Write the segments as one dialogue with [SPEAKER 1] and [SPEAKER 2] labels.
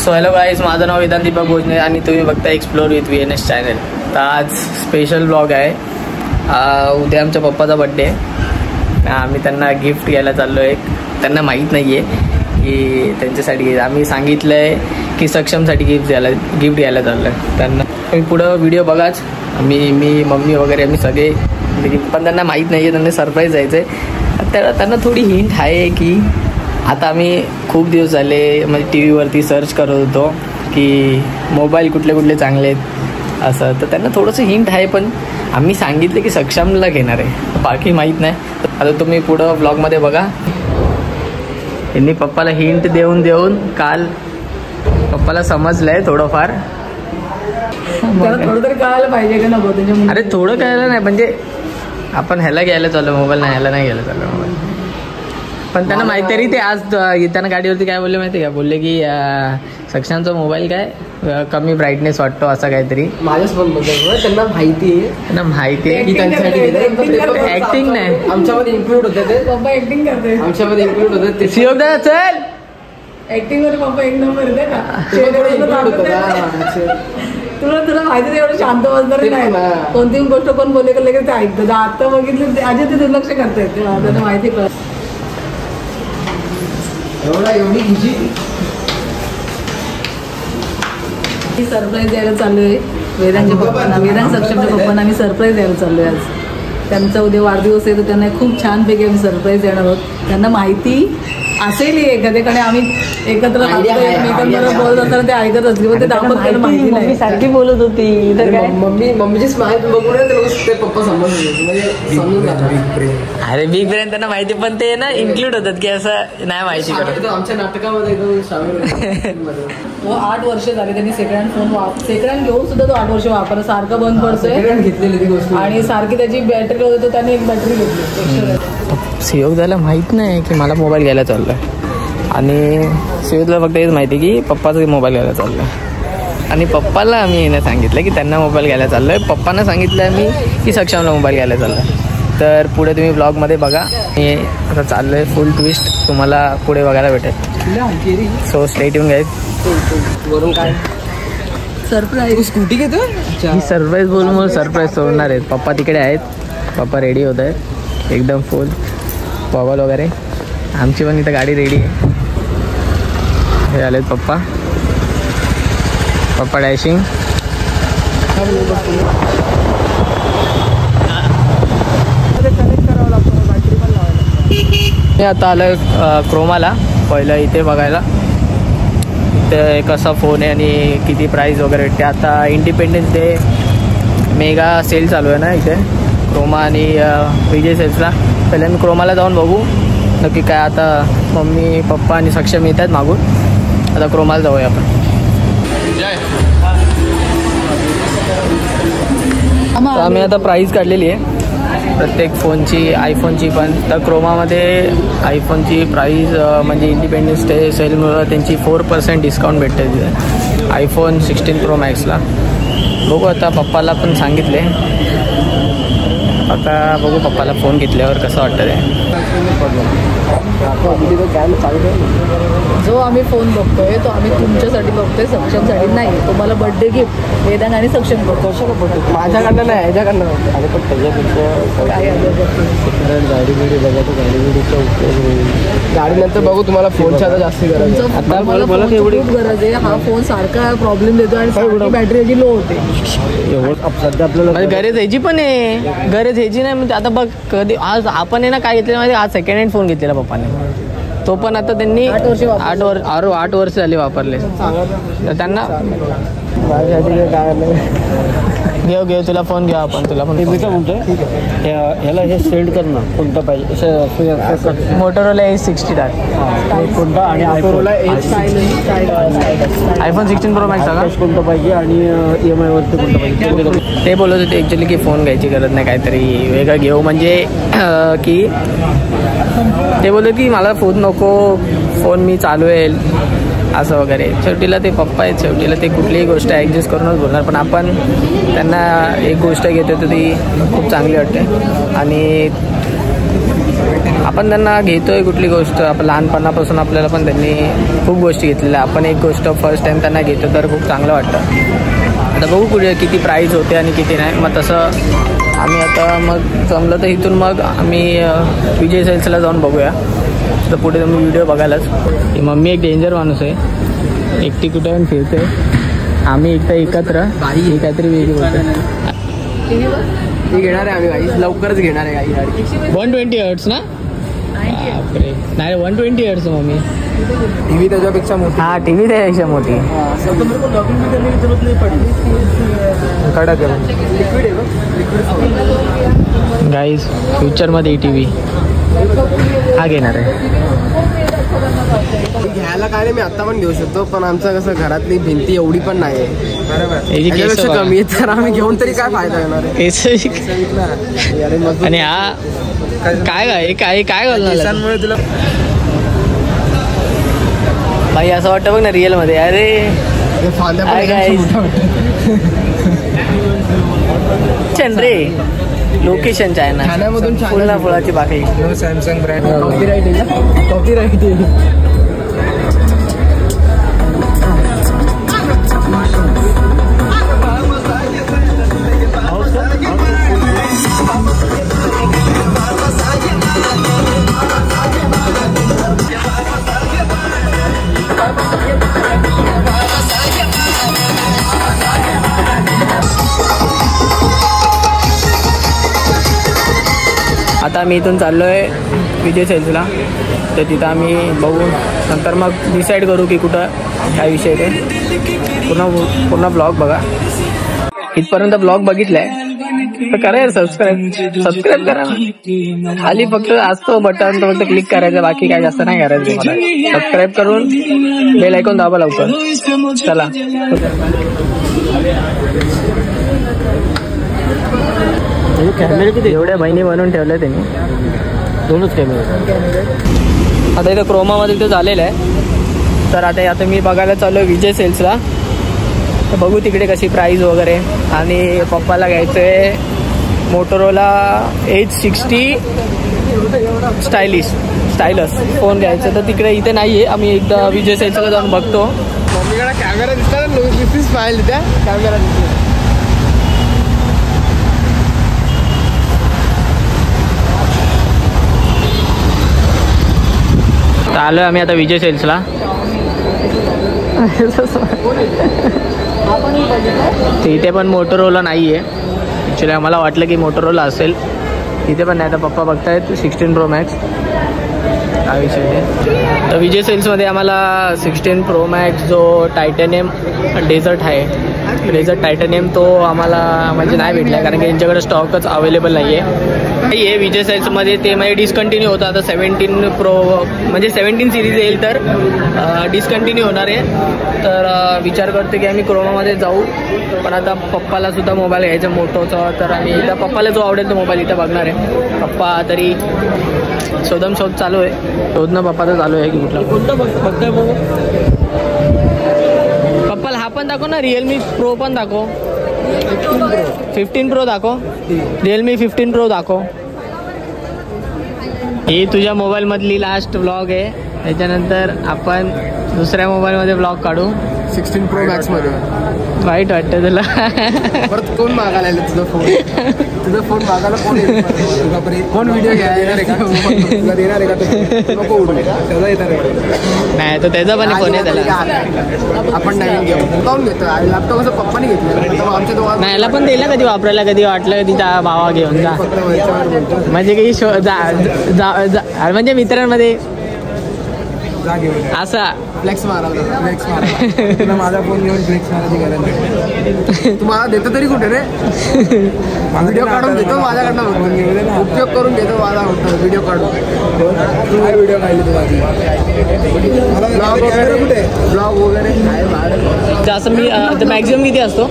[SPEAKER 1] So hello guys, माझं नाव वेदांत दीपक भोजने आणि तुम्ही बघता एक्सप्लोर विथ VNS चॅनल. तर आज स्पेशल ब्लॉग आहे. उद्या आमच्या पप्पाचा बड्डे आहे. आम्ही त्यांना गिफ्ट घ्यायला चाललो आहे. त्यांना माहीत नाही आहे की त्यांच्यासाठी आम्ही सांगितलं आहे की सक्षमसाठी गिफ्ट घ्यायला चाललो आहे त्यांना. तुम्ही पुढं व्हिडिओ बघाच. मी मम्मी वगैरे आम्ही सगळे, पण त्यांना माहीत नाही आहे. त्यांना सरप्राईज जायचं आहे. त्यांना थोडी हिंट आहे की आता आम्ही खूप दिवस झाले म्हणजे टी व्हीवरती सर्च करत होतो की मोबाईल कुठले चांगले आहेत असं. तर त्यांना थोडंसं हिंट आहे, पण आम्ही सांगितलं की सक्षमला घेणार आहे, बाकी माहीत नाही. आता तुम्ही पुढं ब्लॉगमध्ये बघा. यांनी पप्पाला हिंट देऊन काल पप्पाला समजलं आहे थोडंफार.
[SPEAKER 2] थोडं तरी कळायला पाहिजे का नको त्याच्या.
[SPEAKER 1] अरे थोडं कळायला नाही, म्हणजे आपण ह्याला घ्यायला चाललो मोबाईल, नाही ह्याला नाही घ्यायला चाललो मोबाईल. पण त्यांना माहिती तरी ते आज त्यांना गाडीवरती काय बोलले माहिती का, बोलले की सक्षमचा मोबाईल काय कमी ब्राईटनेस वाटतो असं काहीतरी.
[SPEAKER 2] माझ्याच पण बघायचं त्यांना माहिती आहे की त्यांच्यासाठी
[SPEAKER 1] ऍक्टिंग नाही,
[SPEAKER 2] आमच्यामध्ये इन्क्लूड होते ते. पप्पा ऍक्टिंग करते, आमच्यामध्ये इन्क्लूड होते ते.
[SPEAKER 1] सिओ दा चल
[SPEAKER 2] ऍक्टिंग मध्ये पप्पा एक नंबर आहे का. तुला माहिती एवढं शांत बसणार नाही. कोणतीही गोष्ट कोण बोलले का लगेच ते ऐकतं. आता बघितलं आधी ते दुर्लक्ष करतायत, त्यांना माहिती कळत एवढी इझी. सरप्राईज द्यायला चालू आहे वेदांच्या पप्पांना, वेदांत सक्षमच्या पप्पांना आम्ही सरप्राईज द्यायला चालू आहे आज. त्यांचा उद्या वाढदिवस आहे, तर त्यांना खूप छानपैकी आम्ही सरप्राईज देणार आहोत. त्यांना माहिती असेल एखाद्याकडे आम्ही एकत्र एकमेकांबरोबर बोलत असताना ते ऐकत असली, पण ते दाखवत त्यांना माहिती नाही.
[SPEAKER 1] सारखी बोलत होती तर काय
[SPEAKER 2] मम्मीची स्माईल बघून ते पप्पा समजून जातात.
[SPEAKER 1] अरे बिग ब्रेन त्यांना माहिती, पण ते ना इन्क्लूड होतात की असं नाही माहिती करत.
[SPEAKER 2] आमच्या नाटकामध्ये तो 8 वर्ष झाले त्यांनी सेकंड हँड घेऊन सुद्धा तो 8 वर्ष वापरला. सारखं बंद पडतोय घेतलेली ती गोष्ट आणि सारखी त्याची बॅटरी होती, तर त्याने एक बॅटरी घेतली.
[SPEAKER 1] सियोग द्यायला माहीत नाही की मला मोबाईल घ्यायला चाललं आहे, आणि सियोगला फक्त हेच माहिती की पप्पाचा मोबाईल घ्यायला चाललं आहे. आणि पप्पाला आम्ही येणं सांगितलं की त्यांना मोबाईल घ्यायला चाललो आहे. पप्पांना सांगितलं आम्ही की सक्षमला मोबाईल घ्यायला चाललो आहे. तर पुढे तुम्ही ब्लॉगमध्ये बघा. मी आता चाललो आहे फुल ट्विस्ट तुम्हाला पुढे बघायला भेटेल. So stay tune guys.
[SPEAKER 2] वरून काय सरप्राईज स्कूटी घेतो
[SPEAKER 1] ही सरप्राईज बोलून मला सरप्राईज सोडणार आहेत. पप्पा तिकडे आहेत, पप्पा रेडी होत आहेत एकदम फुल पॉगल वगैरे. आमची पण इथं गाडी रेडी आहे. हे आलेत पप्पा डॅशिंग. मी आता आलं क्रोमाला पहिलं इथे बघायला ते कसा फोन आहे आणि किती प्राईस वगैरे भेटते. आता इंडिपेंडन्स डे मेगा सेल चालू आहे ना इथे क्रोमा आणि विजय सेल्सला. पहिल्यांदा क्रोमाला जाऊन बघू नक्की काय. आता मम्मी पप्पा आणि सक्षम येत आहेत मागून. आता क्रोमाला जाऊया आपण. आम्ही आता प्राईस काढलेली आहे प्रत्येक फोनची, आयफोनची पण. तर क्रोमामध्ये आयफोनची प्राईस म्हणजे इंडिपेंडन्स डे सेलमुळं त्यांची 4% डिस्काउंट भेटते तिथे आयफोन 16 Pro Maxला. बघू आता पप्पाला पण सांगितले. आता बघू पप्पाला फोन घेतल्यावर कसं वाटतं ते. जो आम्ही फोन बघतोय तो आम्ही तुमच्यासाठी बघतोय, सक्षमसाठी नाही. तुम्हाला बर्थडे गिफ्ट वेदांत आणि सक्षम बघतो.
[SPEAKER 2] माझ्याकडनं नाही, ह्याच्याकडनं. गाडी नंतर बघू. तुम्हाला फोनच्या आता जास्त गरज आहे. आता मला एवढी गरज आहे. हा फोन सारखा प्रॉब्लेम देतो आणि बॅटरी याची लो होते. सध्या आपल्याला
[SPEAKER 1] गरज ह्याची पण आहे, गरज ह्याची नाही. म्हणजे आता बघ कधी आज आपण आहे ना काय घेतलेलं माहिती, आज सेकंड हँड फोन घेतलेला पप्पाने. तो पण आता त्यांनी 8 वर्ष झाली वापरले. तर त्यांना घेऊ तुला फोन घेऊ आपण. तुला पण
[SPEAKER 3] मी काय म्हणतोय ह्याला हे सेंड कर ना कोणता पाहिजे.
[SPEAKER 1] मोटोरोला A60
[SPEAKER 3] कोणता आणि
[SPEAKER 1] आयफोन 16 Pro Max का
[SPEAKER 3] कोणता पाहिजे आणि EMI वरती कोणता पाहिजे.
[SPEAKER 1] ते बोलत होते ॲक्च्युली की फोन घ्यायची गरज नाही, काहीतरी वेगळं घेऊ. म्हणजे की ते बोलले की मला फोन नको, फोन मी चालवेल असं वगैरे. शेवटीला ते पप्पा आहेत, शेवटीला ते कुठलीही गोष्ट ॲडजस्ट करूनच बोलणार. पण आपण त्यांना एक गोष्ट घेतो तर ती खूप चांगली वाटते. आणि आपण त्यांना घेतोय कुठली गोष्ट, आपण लहानपणापासून आपल्याला पण त्यांनी खूप गोष्टी घेतलेल्या, आपण एक गोष्ट फर्स्ट टाइम त्यांना घेतो तर खूप चांगलं वाटतं. आता बघू पुढे किती प्राईज होते आणि किती नाही. मग तसं आम्ही आता मग जमलं तर इथून मग आम्ही विजय सेल्सला जाऊन बघूया. तर पुढे तुम्ही व्हिडिओ बघायलाच. ही मम्मी एक डेंजर माणूस आहे, एकटी कुठे पण फिरते. आम्ही एकदा एकत्र ही काहीतरी वेगळी बोलतो.
[SPEAKER 3] घेणार आहे आम्ही गाडी, लवकरच घेणार आहे गाडी.
[SPEAKER 1] 120 हर्ट्स ना? नाही 120 हर्ट्स मम्मी.
[SPEAKER 3] टीव्ही त्याच्यापेक्षा मोठी.
[SPEAKER 1] हा टीव्ही त्यापेक्षा मोठी.
[SPEAKER 3] कडक आहे
[SPEAKER 1] गाईज, फ्युचरमध्ये ही टीव्ही हा घेणार आहे.
[SPEAKER 3] घ्यायला काय नाही, मी आता पण घेऊ शकतो, पण आमचं कसं घरातली भिंती एवढी पण नाही आहे.
[SPEAKER 1] बरोबर,
[SPEAKER 3] कमी आहे तर आम्ही घेऊन तरी काय फायदा येणार आहे.
[SPEAKER 1] आणि हा काय काय घालणार
[SPEAKER 3] तुला
[SPEAKER 1] भाई असं वाटतं बघ ना रिअल मध्ये. अरे रे लोकेशनच्या आहे ना
[SPEAKER 3] ठाण्यामधून
[SPEAKER 1] फुला फुलाची बाकी.
[SPEAKER 3] सॅमसंग ब्रँड कॉपीराइट
[SPEAKER 1] आता आम्ही इथून चाललो आहे विजय सेल्सला. तर तिथं आम्ही बघू, नंतर मग डिसाईड करू की कुठं काय विषय ते. पूर्ण ब्लॉग बघा. इथपर्यंत ब्लॉग बघितलाय तर करा यार सबस्क्राईब करा. खाली फक्त असतो बटन, तर फक्त क्लिक करायचं, बाकी काय जास्त नाही करायचं. मला सबस्क्राईब करून बेल आयकॉन दाबा लवकर. चला.
[SPEAKER 3] कॅमेरे किती
[SPEAKER 1] एवढ्या बहिणी बनवून ठेवल्या त्यांनी,
[SPEAKER 3] 2च कॅमेरे.
[SPEAKER 1] आता इथं क्रोमामध्ये इथं झालेलं आहे. तर आता मी बघायला चालू आहे विजय सेल्सला. तर बघू तिकडे कशी प्राईज वगैरे. आणि पप्पाला घ्यायचं आहे मोटोरोला H60 स्टायलस फोन घ्यायचं. तर तिकडे इथे नाही आहे, आम्ही एकदा विजय सेल्सला जाऊन बघतो.
[SPEAKER 3] मम्मीकडे कॅमेरा दिसला ना, पाहिजे त्या कॅमेरा दिसला.
[SPEAKER 1] आलोय आम्ही आता विजय सेल्सला. इथे पण मोटोरोला नाही आहे. ॲक्च्युली आम्हाला वाटलं की मोटोरोला असेल, इथे पण नाही. आता पप्पा बघतायत 16 Pro Max हा विषय आहे. तर विजय सेल्समध्ये आम्हाला 16 Pro Max जो टायटॅनियम डेझर्ट आहे, डेझर्ट टायटॅनियम, तो आम्हाला म्हणजे नाही भेटला, कारण की यांच्याकडे स्टॉकच अवेलेबल नाही आहे विजय सेल्समध्ये. ते म्हणजे डिस्कंटिन्यू होतं. आता 17 Pro म्हणजे 17 सिरीज येईल तर डिस्कंटिन्यू होणार आहे. तर विचार करतो की आम्ही क्रोमामध्ये जाऊ. पण आता पप्पाला सुद्धा मोबाईल घ्यायचा मोटोचा, तर आम्ही इथं पप्पाला जो आवडेल तो मोबाईल इथं बघणार आहे. पप्पा तरी शोध चालू आहे. शोधणं पप्पाचं चालू आहे की कुठला
[SPEAKER 3] कोणतं बघताय मग.
[SPEAKER 1] पप्पाला हा पण दाखव ना, रिअलमी प्रो पण दाखव. 15 Pro दाखव, रिअलमी 15 Pro दाखव. ही तुझ्या मोबाईलमधली लास्ट व्लॉग आहे. त्याच्यानंतर आपण दुसऱ्या मोबाईलमध्ये व्लॉग काढू
[SPEAKER 3] 16 Pro Max मध्ये.
[SPEAKER 1] वाईट वाटतं तुला.
[SPEAKER 3] परत कोण मागायला आले तुझा फोन मागायला कोण येईल? कोण व्हिडिओ घ्यायला तुला देणार आहे का? नको उडू, त्याचा येणार आहे.
[SPEAKER 1] नाही तो त्याचा पण फोन आहे त्याला.
[SPEAKER 3] आपण नवीन घेऊ, काऊन घेतो लॅपटॉप. असं पप्पाने घेतलं आमच्या दोघांना.
[SPEAKER 1] नाही याला पण दिला कधी वापरायला, कधी वाटलं कधी जा भावा घेऊन जा, म्हणजे काही म्हणजे मित्रांमध्ये असा
[SPEAKER 3] फ्लेक्स मारा. तुला माझा फोन घेऊन फ्लेक्स मारायची गरज नाही. तुम्हाला देतो तरी कुठे रे? व्हिडिओ काढून देतो माझ्याकडनं, उपयोग करून घेतो माझा व्हिडिओ काढून. काय व्हिडिओ काढली तू माझी? ब्लॉग वगैरे कुठे? ब्लॉग वगैरे
[SPEAKER 1] असं मी मॅक्झिमम किती असतो?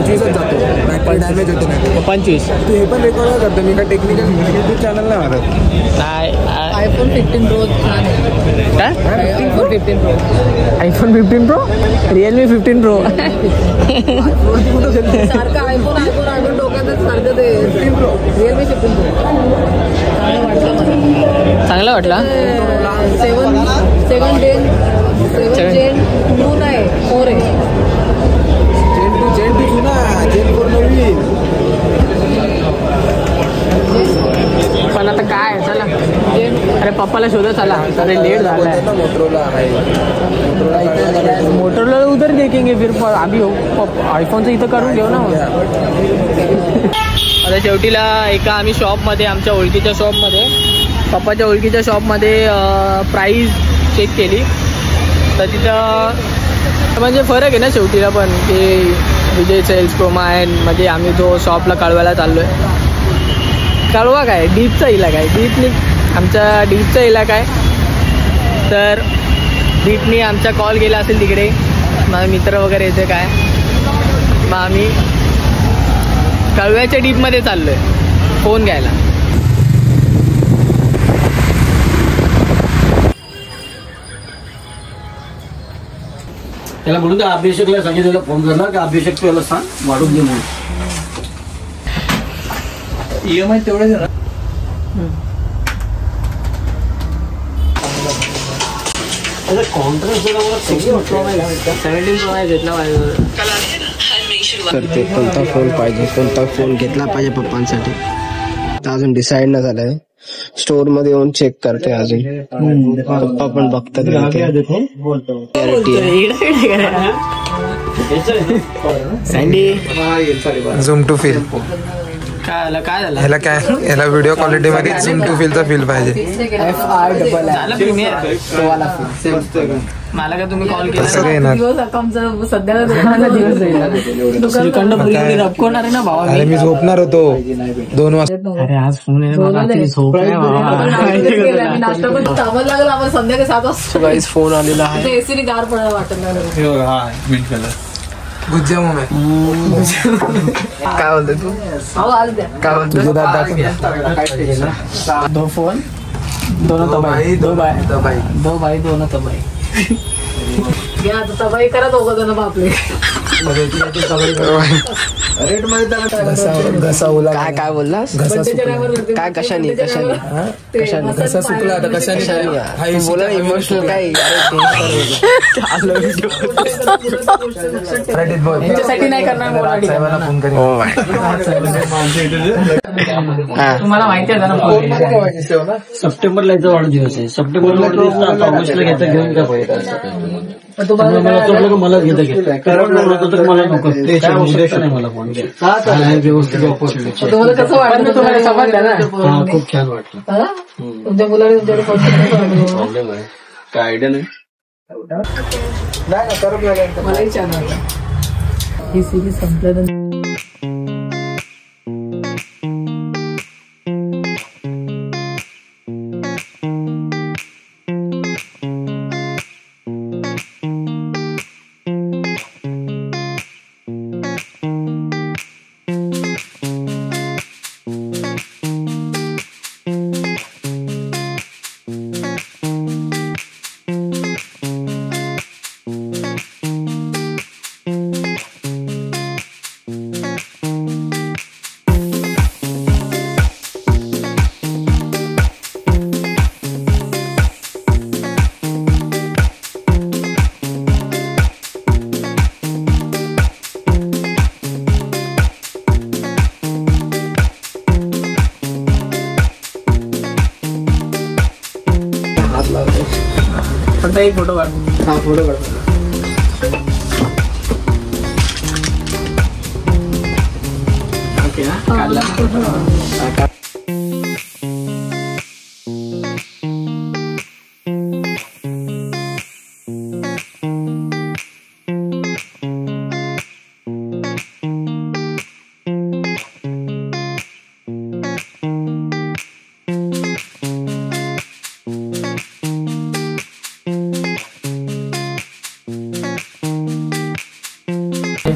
[SPEAKER 3] 25च जातो, बॅटरी डॅमेज होते नाही.
[SPEAKER 1] 25.
[SPEAKER 3] तू हे पण रेकॉर्ड करतो मी, काय टेक्निकल यूट्यूब चॅनल नाही मारत.
[SPEAKER 1] नाही
[SPEAKER 2] iPhone 15 Pro छान आहे.
[SPEAKER 1] काय
[SPEAKER 2] iPhone 15 Pro.
[SPEAKER 1] iPhone 15 Pro, Realme 15 Pro.
[SPEAKER 2] सारखं iPhone डोक्यातच सारखं ते 15 Pro, Realme 15 Pro.
[SPEAKER 1] चांगला वाटला.
[SPEAKER 2] 7 Gen 2 नाही 4 आहे.
[SPEAKER 3] Gen 2 जुना, Gen 4 नवीन.
[SPEAKER 1] पण आता काय चला, अरे पप्पाला शोधा चला, अरे लेट झालाय. मोटरोला उधर देखेंगे फिर अभी आयफोनचं इथं करून घेऊ ना. आता शेवटीला एका आम्ही शॉपमध्ये, आमच्या ओळखीच्या शॉपमध्ये, पप्पाच्या ओळखीच्या शॉपमध्ये प्राईस चेक केली तर तिथं म्हणजे फरक आहे ना शेवटीला पण, की विजय सेल्स प्रोमायनमध्ये आम्ही जो शॉपला कळवायला चाललो आहे. कळवा काय डीपचा इलाका आहे, डीपनी आमच्या डीपचा इलाका आहे. तर डीपनी आमचा कॉल केला असेल तिकडे, माझा मित्र वगैरे येते काय, मग आम्ही कळव्याच्या डीपमध्ये चाललो आहे फोन घ्यायला.
[SPEAKER 4] त्याला म्हणून अभिषेकला सांगितलेला फोन करला की अभिषेक तुला सांग वाढून दे म्हणून. EMI तेवढेच आहे ना. कॉन्ट्रॅक्ट जरा मला 17 Pro
[SPEAKER 1] घेतला
[SPEAKER 3] करते कोणता फोन पाहिजे, कोणता फोन घेतला पाहिजे पप्पांसाठी. अजून डिसाईड नाही झालंय. स्टोर मध्ये येऊन चेक करते अजून. पप्पा पण बघतात. Zoom to fill.
[SPEAKER 1] काय झालं
[SPEAKER 3] ह्याला काय, ह्याला व्हिडिओ क्वालिटी मध्ये झूम टू फीलचा फील पाहिजे.
[SPEAKER 1] मला काय तुम्ही कॉल केला
[SPEAKER 3] सगळं येणार.
[SPEAKER 1] रपकोणार ना भावा.
[SPEAKER 3] अरे मी झोपणार होतो 2 वाजता.
[SPEAKER 1] अरे आज फोन झोप
[SPEAKER 2] लागला आम्हाला संध्याकाळी 7 वाजता.
[SPEAKER 3] फोन आलेला आहे.
[SPEAKER 2] एसीने गार पडायला वाटत नाही.
[SPEAKER 3] गुज्जा मग काय बोलतो तू, काय बोलतो तुझे दादा.
[SPEAKER 1] दो फोन दोनों तबाई, दो भाई दोनों तबाई.
[SPEAKER 2] घ्या आता तबाई करा दोघं जण बापले.
[SPEAKER 3] घसा ओला.
[SPEAKER 1] काय बोललास,
[SPEAKER 3] काय कशाने घसा सुकला आता कशाने
[SPEAKER 1] बोला इमोशनल काय यांच्यासाठी नाही करणार. तुम्हाला माहिती आहे ना
[SPEAKER 4] सप्टेंबरला याचा वाढदिवस आहे. सप्टेंबरला ऑगस्टला घेता घेऊन काय पाहिजे. मला घेता घेत मला नको नाही. मला फोन व्यवस्थित
[SPEAKER 2] तुम्हाला कसं वाटलं, तुम्हाला समजलं ना.
[SPEAKER 4] खूप छान वाटलं.
[SPEAKER 2] तुमच्या मुलाने तुमच्याकडे
[SPEAKER 4] काय आयडिया नाही.
[SPEAKER 2] मलाही छान वाटलं. ही सिरीज संपल्यानंतर
[SPEAKER 1] फक्त एक फोटो काढ.
[SPEAKER 3] हा फोटो काढ.
[SPEAKER 1] ओके ना काढला.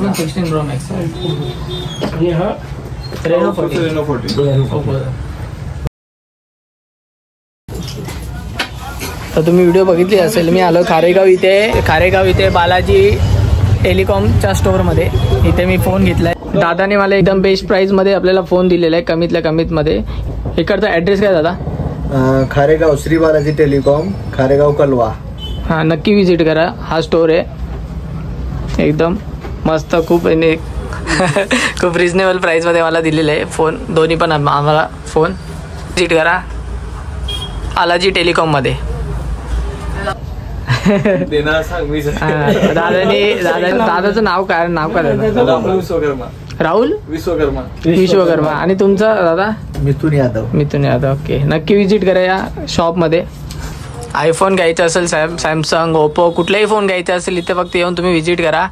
[SPEAKER 1] iPhone 16 Pro Max
[SPEAKER 5] आणि हा
[SPEAKER 1] Reno 14
[SPEAKER 5] Reno 14
[SPEAKER 1] Oppo. तर तुम्ही व्हिडिओ बघितली असेल, मी आलो खारेगाव इथे बालाजी टेलिकॉमच्या स्टोअरमध्ये. इथे मी फोन घेतलाय. दादाने मला एकदम बेस्ट प्राईसमध्ये आपल्याला फोन दिलेला आहे, कमीतल्या कमीतमध्ये. इकडचा ॲड्रेस काय दादा?
[SPEAKER 6] खारेगाव श्री बालाजी टेलिकॉम, खारेगाव कलवा.
[SPEAKER 1] हां, नक्की विजिट करा. हा स्टोर आहे एकदम मस्त. खूप खूप रिजनेबल प्राईसमध्ये मला दिलेलं आहे फोन. दोन्ही पण आम्हाला फोन विजिट करा बालाजी टेलिकॉममध्ये. दादाचं नाव काय राहुल विश्वकर्मा. आणि तुमचं दादा?
[SPEAKER 6] मिथुन यादव.
[SPEAKER 1] ओके, नक्की विजिट करा या शॉपमध्ये. आयफोन घ्यायचा असेल, सॅमसंग, ओप्पो, कुठलाही फोन घ्यायचा असेल इथे फक्त येऊन तुम्ही विजिट करा.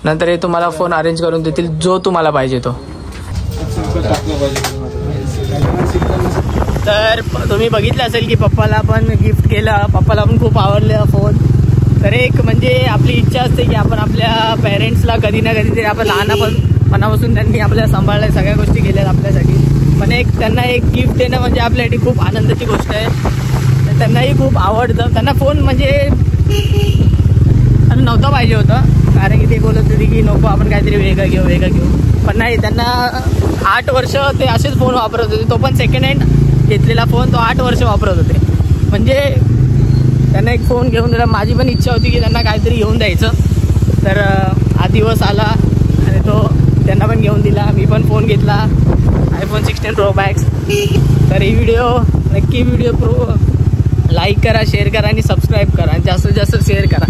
[SPEAKER 1] नंतर हे तुम्हाला फोन अरेंज करून देतील जो तुम्हाला पाहिजे तो. तर तुम्ही बघितलं असेल की पप्पाला पण गिफ्ट केलं. पप्पाला पण खूप आवडलं फोन. तर एक म्हणजे आपली इच्छा असते की आपण आपल्या पेरेंट्सला कधी ना कधीतरी आपण लहानपणापासून त्यांनी आपल्याला सांभाळलं, सगळ्या गोष्टी केल्या आपल्यासाठी. पण एक त्यांना एक गिफ्ट देणं म्हणजे आपल्यासाठी खूप आनंदाची गोष्ट आहे. तर त्यांनाही खूप आवडतं. त्यांना फोन म्हणजे नव्हतं पाहिजे होतं, कारण की ते बोलत होते की नको आपण काहीतरी वेगळं घेऊ. पण नाही, त्यांना 8 वर्ष ते असेच फोन वापरत होते. तो पण सेकंड हँड घेतलेला फोन तो 8 वर्ष वापरत होते. म्हणजे त्यांना एक फोन घेऊन दिला. माझी पण इच्छा होती की त्यांना काहीतरी घेऊन द्यायचं. तर हा दिवस आला आणि तो त्यांना पण घेऊन दिला. मी पण फोन घेतला iPhone 16 Pro Max. तर ही नक्की व्हिडिओ लाईक करा, शेअर करा आणि सबस्क्राईब करा आणि जास्तीत जास्त शेअर करा.